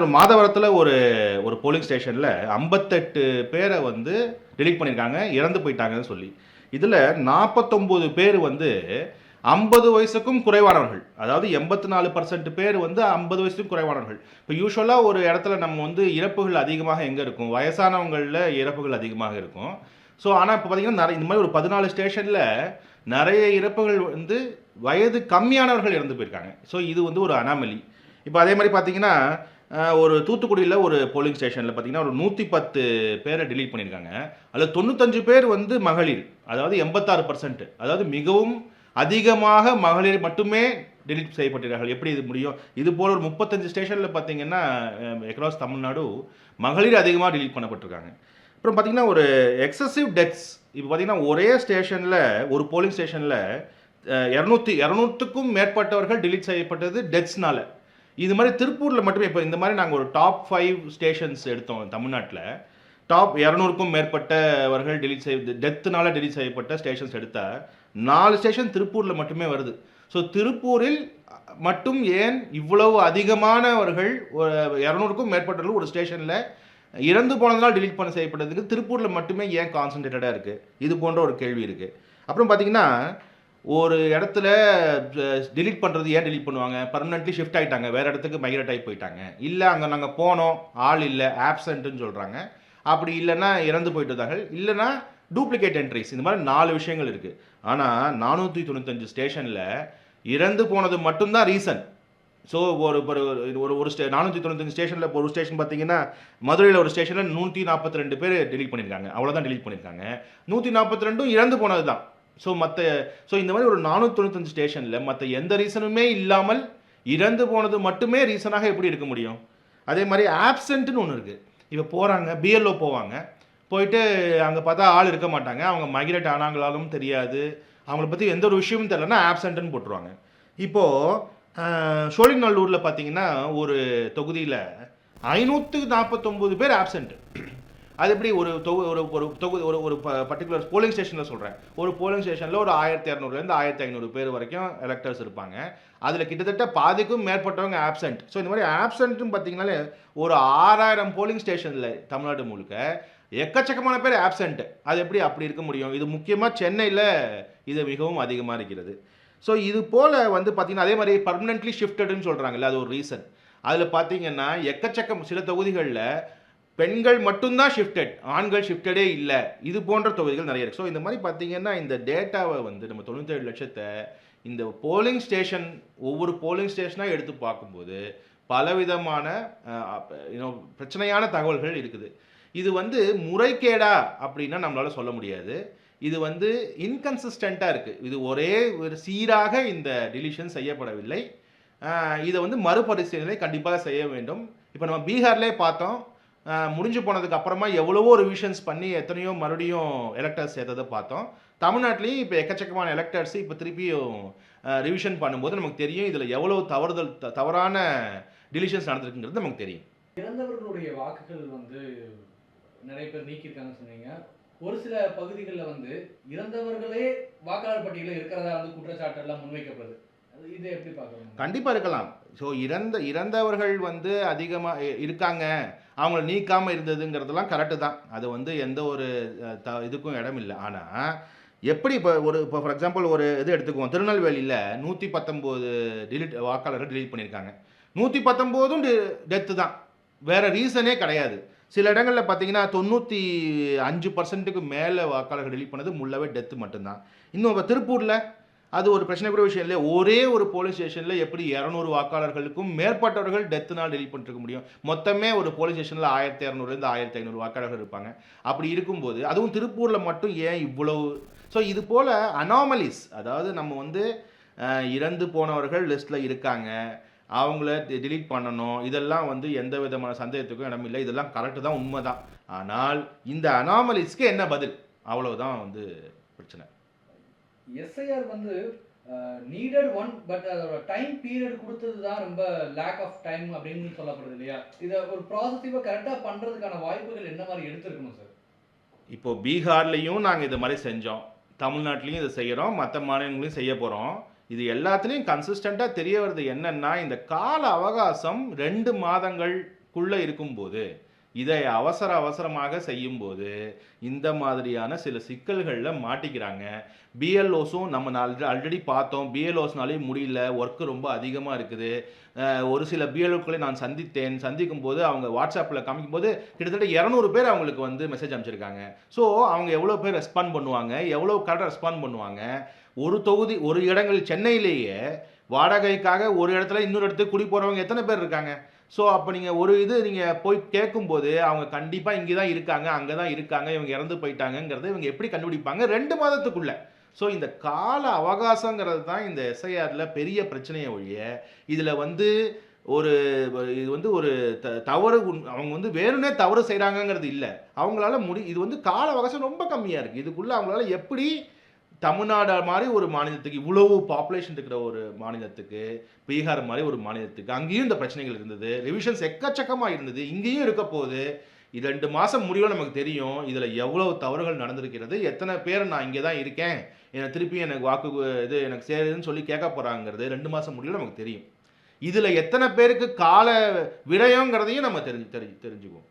ஒரு மாதவரத்துல ஒரு ஒரு போலிங் ஸ்டேஷன்ல 58 பேர வந்து டெலீட் பண்ணியிருக்காங்க, இறந்து போயிட்டாங்கன்னு சொல்லி. இதுல 49 பேர் வந்து 50 வயசுக்கும் குறைவானவர்கள். அதாவது 84% பேர் வந்து 50 வயசுக்கும் குறைவானவர்கள். இப்போ யூசுவலா ஒரு இடத்துல நம்ம வந்து இறப்புகள் அதிகமாக எங்க இருக்கும்? வயசானவங்கள்ல இறப்புகள் அதிகமாக இருக்கும். ஸோ ஆனா இப்போ பார்த்தீங்கன்னா, இந்த மாதிரி ஒரு 14 ஸ்டேஷன்ல நெறைய இறப்புகள் வந்து வயது கம்மியானவர்கள் இறந்து போயிருக்காங்க. ஸோ இது வந்து ஒரு அனாமலி. இப்போ அதே மாரி பார்த்தீங்கன்னா, ஒரு தூத்துக்குடியில ஒரு போலிங் ஸ்டேஷன்ல பார்த்தீங்கன்னா, ஒரு 110 பேர டெலீட் பண்ணியிருக்காங்க. அதுல 95 பேர் வந்து மகளிர். அதாவது 86%. அதாவது மிகவும் அதிகமாக மகளிர் மட்டுமே டெலீட் செய்யப்பட்டிருக்கார்கள். எப்படி இது முடியும்? இது போல ஒரு 35 ஸ்டேஷன்ல பார்த்தீங்கன்னா, அக்ராஸ் தமிழ்நாடு மகளிர் அதிகமா டெலீட் பண்ணப்பட்டிருக்காங்க. அப்புறம் பார்த்தீங்கன்னா, ஒரு எக்ஸசிவ் டெத்ஸ். இப்போ பார்த்தீங்கன்னா, ஒரே ஸ்டேஷன்ல ஒரு போலிங் ஸ்டேஷன்ல 200க்கும் மேற்பட்டவர்கள் டெலீட் செய்யப்பட்டது டெத்ஸ்னால. இது மாதிரி திருப்பூர்ல மட்டுமே இப்போ இந்த மாதிரி நாங்க ஒரு டாப் 5 ஸ்டேஷன்ஸ் எடுத்தோம் தமிழ்நாட்டுல. டாப் 200க்கும் மேற்பட்டவர்கள் டெத்னால டெலீட் செய்யப்பட்ட ஸ்டேஷன்ஸ் எடுத்தா 4 ஸ்டேஷன் திருப்பூர்ல மட்டுமே வருது. ஸோ திருப்பூரில் மட்டும் ஏன் இவ்வளவு அதிகமானவர்கள் 200க்கும் மேற்பட்டவர்கள் ஒரு ஸ்டேஷன்ல இறந்து போனதுனால் டெலீட் பண்ண செய்யப்பட்டதுக்கு திருப்பூர்ல மட்டுமே ஏன் கான்சன்ட்ரேட்டடா இருக்கு? இது போன்ற ஒரு கேள்வி இருக்கு. அப்புறம் பார்த்தீங்கன்னா, ஒரு இடத்துல டெலீட் பண்ணுறது ஏன் டெலீட் பண்ணுவாங்க? பர்மனெண்ட்லி ஷிஃப்ட் ஆகிட்டாங்க, வேறு இடத்துக்கு மைக்ரேட் ஆகி போயிட்டாங்க. இல்லை அங்கே நாங்கள் போனோம், ஆள் இல்லை, ஆப்சண்ட்டுன்னு சொல்கிறாங்க. அப்படி இல்லைன்னா இறந்து போயிட்டதாக, இல்லைன்னா டூப்ளிகேட் என்ட்ரிஸ். இந்த மாதிரி 4 விஷயங்கள் இருக்குது. ஆனால் 495 ஸ்டேஷனில் இறந்து போனது மட்டும்தான் ரீசன். ஸோ ஒரு ஒரு ஒரு ஒரு 495 ஸ்டேஷனில் ஒரு ஸ்டேஷன் பார்த்தீங்கன்னா, மதுரையில் ஒரு ஸ்டேஷனில் 142 பேர் டெலீட் பண்ணியிருக்காங்க. அவ்வளோதான் டெலீட் பண்ணியிருக்காங்க. 142ம் இறந்து போனது தான். ஸோ இந்த மாதிரி ஒரு 495 ஸ்டேஷனில் மற்ற எந்த ரீசனுமே இல்லாமல் இறந்து போனது மட்டுமே ரீசனாக எப்படி இருக்க முடியும்? அதே மாதிரி ஆப்சென்ட்னு ஒன்று இருக்குது. இப்போ போகிறாங்க, பிஎல்ஓ போவாங்க, போயிட்டு அங்கே பார்த்தா ஆள் இருக்க மாட்டாங்க, அவங்க மைக்ரேட் ஆனாங்களாலும் தெரியாது, அவங்கள பற்றி எந்த ஒரு விஷயமும் தெரியலன்னா ஆப்சென்ட்னு போட்டுருவாங்க. இப்போது சோழிங்கநல்லூரில் பார்த்தீங்கன்னா, ஒரு தொகுதியில் 549 பேர் ஆப்சென்ட். அது எப்படி ஒரு தொகுதி ஒரு பர்டிகுலர் போலிங் ஸ்டேஷனில் சொல்கிறேன். ஒரு போலிங் ஸ்டேஷனில் ஒரு 1200லேருந்து 1500 பேர் வரைக்கும் எலக்டர்ஸ் இருப்பாங்க. அதில் கிட்டத்தட்ட பாதிக்கும் மேற்பட்டவங்க ஆப்சென்ட். ஸோ இந்த மாதிரி ஆப்சென்ட்னு பார்த்தீங்கன்னாலே ஒரு 6000 போலிங் ஸ்டேஷனில் தமிழ்நாடு முழுக்க எக்கச்சக்கமான பேர் ஆப்சென்ட். அது எப்படி அப்படி இருக்க முடியும்? இது முக்கியமாக சென்னையில் இது மிகவும் அதிகமாக இருக்கிறது. ஸோ இது போல் வந்து பார்த்தீங்கன்னா, அதே மாதிரி பர்மனெண்ட்லி ஷிஃப்டடுன்னு சொல்கிறாங்கல்ல, அது ஒரு ரீசன். அதில் பார்த்தீங்கன்னா எக்கச்சக்கம் சில தொகுதிகளில் பெண்கள் மட்டும்தான் ஷிஃப்டட், ஆண்கள் ஷிஃப்டடே இல்லை. இது போன்ற தொகுதிகள் நிறைய இருக்குது. ஸோ இந்த மாதிரி பார்த்தீங்கன்னா, இந்த டேட்டாவை வந்து நம்ம 97 லட்சத்தை இந்த போலிங் ஸ்டேஷன் ஒவ்வொரு போலிங் ஸ்டேஷனாக எடுத்து பார்க்கும்போது பலவிதமான பிரச்சனையான தகவல்கள் இருக்குது. இது வந்து முறைகேடா அப்படின்னா நம்மளால சொல்ல முடியாது. இது வந்து இன்கன்சிஸ்டண்ட்டாக இருக்குது. இது ஒரே ஒரு சீராக இந்த டிலிஷன் செய்யப்படவில்லை. இதை வந்து மறுபரிசீலனை கண்டிப்பாக செய்ய வேண்டும். இப்போ நம்ம பீகார்லேயே பார்த்தோம், முடிஞ்சு போனதுக்கு அப்புறமா எவ்வளவோ ரிவிஷன்ஸ் பண்ணி எத்தனையோ மறுபடியும் எலக்டர்ஸ் சேர்த்ததை பார்த்தோம். தமிழ்நாட்டிலையும் இப்போ எக்கச்சக்கமான எலக்டர்ஸ் இப்போ திருப்பியும் ரிவிஷன் பண்ணும்போது நமக்கு தெரியும் இதில் எவ்வளோ தவறான டிலிஷன்ஸ் நடந்திருக்குங்கிறது நமக்கு தெரியும். இறந்தவர்களுடைய வாக்குகள் வந்து நிறைய பேர் நீக்கியிருக்காங்கன்னு சொன்னீங்க. ஒரு சில பகுதிகளில் வந்து இறந்தவர்களே வாக்காளர் பட்டியலில் இருக்கிறதா வந்து குற்றச்சாட்டு எல்லாம் முன்வைக்கப்படுது. இதை எப்படி பார்க்கணும்? கண்டிப்பாக இருக்கலாம். ஸோ இறந்தவர்கள் வந்து அதிகமாக இருக்காங்க, அவங்கள நீக்காமல் இருந்ததுங்கிறதெல்லாம் கரெக்டு தான். அது வந்து எந்த ஒரு இதுக்கும் இடம் இல்லை. ஆனால் எப்படி இப்போ ஃபார் எக்ஸாம்பிள் ஒரு இது எடுத்துக்குவோம். திருநெல்வேலியில் 119 வாக்காளர்கள் டெலீட் பண்ணியிருக்காங்க. 119ம் டெத்து தான், வேறு ரீசனே கிடையாது. சில இடங்களில் பார்த்தீங்கன்னா 95%க்கு மேலே வாக்காளர்கள் டெலீட் பண்ணது முள்ளவே டெத்து மட்டும்தான். இன்னும் இப்போ திருப்பூரில் அது ஒரு பிரச்சனைக்குரிய விஷயம் இல்லை. ஒரே ஒரு போலீஸ் ஸ்டேஷனில் எப்படி 200 வாக்காளர்களுக்கும் மேற்பட்டவர்கள் டெத்துனால் டெலீட் பண்ணிருக்க முடியும்? மொத்தமே ஒரு போலீஸ் ஸ்டேஷனில் 1200லேருந்து 1500 வாக்காளர்கள் இருப்பாங்க. அப்படி இருக்கும்போது அதுவும் திருப்பூரில் மட்டும் ஏன் இவ்வளவு? ஸோ இது போல் அனாமலிஸ், அதாவது நம்ம வந்து இறந்து போனவர்கள் லிஸ்ட்டில் இருக்காங்க, அவங்கள டெலீட் பண்ணணும், இதெல்லாம் வந்து எந்த விதமான சந்தேகத்துக்கும் இடமில்லை. இதெல்லாம் கரெக்டு தான், உண்மை தான். ஆனால் இந்த அனாமலிஸ்க்கு என்ன பதில்? அவ்வளவுதான் வந்து பிரச்சனை. எஸ்ஐஆர் வந்து நீடட் ஒன், பட் அதோட டைம் பீரியட் கொடுத்தது தான் ரொம்ப லேக் ஆஃப் டைம் அப்படின்னு சொல்லப்படுது இல்லையா? இதை ஒரு ப்ராசஸிவாக கரெக்டாக பண்ணுறதுக்கான வாய்ப்புகள் என்ன மாதிரி எடுத்துருக்கணும் சார்? இப்போ பீகார்லேயும் நாங்கள் இது மாதிரி செஞ்சோம், தமிழ்நாட்டிலையும் இதை செய்கிறோம், மற்ற மாநிலங்களையும் செய்ய போகிறோம். இது எல்லாத்துலேயும் கன்சிஸ்டண்ட்டாக தெரிய வருது என்னன்னா, இந்த கால அவகாசம் 2 மாதங்கள் மாதத்துக்குள்ள இருக்கும்போது இதை அவசரமாக செய்யும்போது இந்த மாதிரியான சில சிக்கல்கள்ல மாட்டிக்கிறாங்க. பிஎல்ஓஸும் நம்ம ஆல்ரெடி பார்த்தோம். பிஎல்ஓஸ்னாலே முடியல, ஒர்க் ரொம்ப அதிகமா இருக்குது. ஒரு சில பிஎல்ஓக்களை நான் சந்திக்கும்போது அவங்க வாட்ஸ்அப்ல காமிக்கும்போது கிட்டத்தட்ட 200 பேர் அவங்களுக்கு வந்து மெசேஜ் அனுப்பிச்சிருக்காங்க. ஸோ அவங்க எவ்வளோ பேர் ரெஸ்பாண்ட் பண்ணுவாங்க, எவ்வளோ கரெக்டாக ரெஸ்பாண்ட் பண்ணுவாங்க. ஒரு தொகுதி ஒரு இடங்கள் சென்னையிலேயே வாடகைக்காக ஒரு இடத்துல இன்னொரு இடத்துக்கு குடி போறவங்க எத்தனை பேர் இருக்காங்க? ஸோ அப்போ நீங்கள் ஒரு இது நீங்கள் போய் கேட்கும்போது அவங்க கண்டிப்பாக இங்கே தான் இருக்காங்க, அங்கே தான் இருக்காங்க, இவங்க இறந்து போயிட்டாங்கங்கிறத இவங்க எப்படி கண்டுபிடிப்பாங்க? 2 மாதத்துக்குள்ள. ஸோ இந்த கால அவகாசங்கிறது தான் இந்த எஸ்ஐஆர்ல பெரிய பிரச்சனையை ஒழிய, இதில் வந்து ஒரு இது வந்து ஒரு தவறு அவங்க வந்து வேணும்னே தவறு செய்கிறாங்கங்கிறது இல்லை. அவங்களால இது வந்து கால அவகாசம் ரொம்ப கம்மியாக இருக்குது. இதுக்குள்ள அவங்களால எப்படி தமிழ்நாடு மாதிரி ஒரு மாநிலத்துக்கு இவ்வளவு பாப்புலேஷன் இருக்கிற ஒரு மாநிலத்துக்கு, பீகார் மாதிரி ஒரு மாநிலத்துக்கு அங்கேயும் இந்த பிரச்சனைகள் இருந்தது. ரிவிஷன்ஸ் எக்கச்சக்கமா இருந்தது. இங்கேயும் இருக்க போகுது. 2 மாசம் முடிவுல நமக்கு தெரியும். இதுல எவ்வளவு தவறுகள் நடந்திருக்கிறது. எத்தனை பேர் நான் இங்கே தான் இருக்கேன். திருப்பி எனக்கு வாக்கு இது எனக்கு சேருதுன்னு சொல்லி கேட்க போறாங்கிறது 2 மாசம் முடிவுல நமக்கு தெரியும். இதுல எத்தனை பேருக்கு கால விரயம்ங்கிறதையும் நம்ம தெரிஞ்சுக்குவோம்.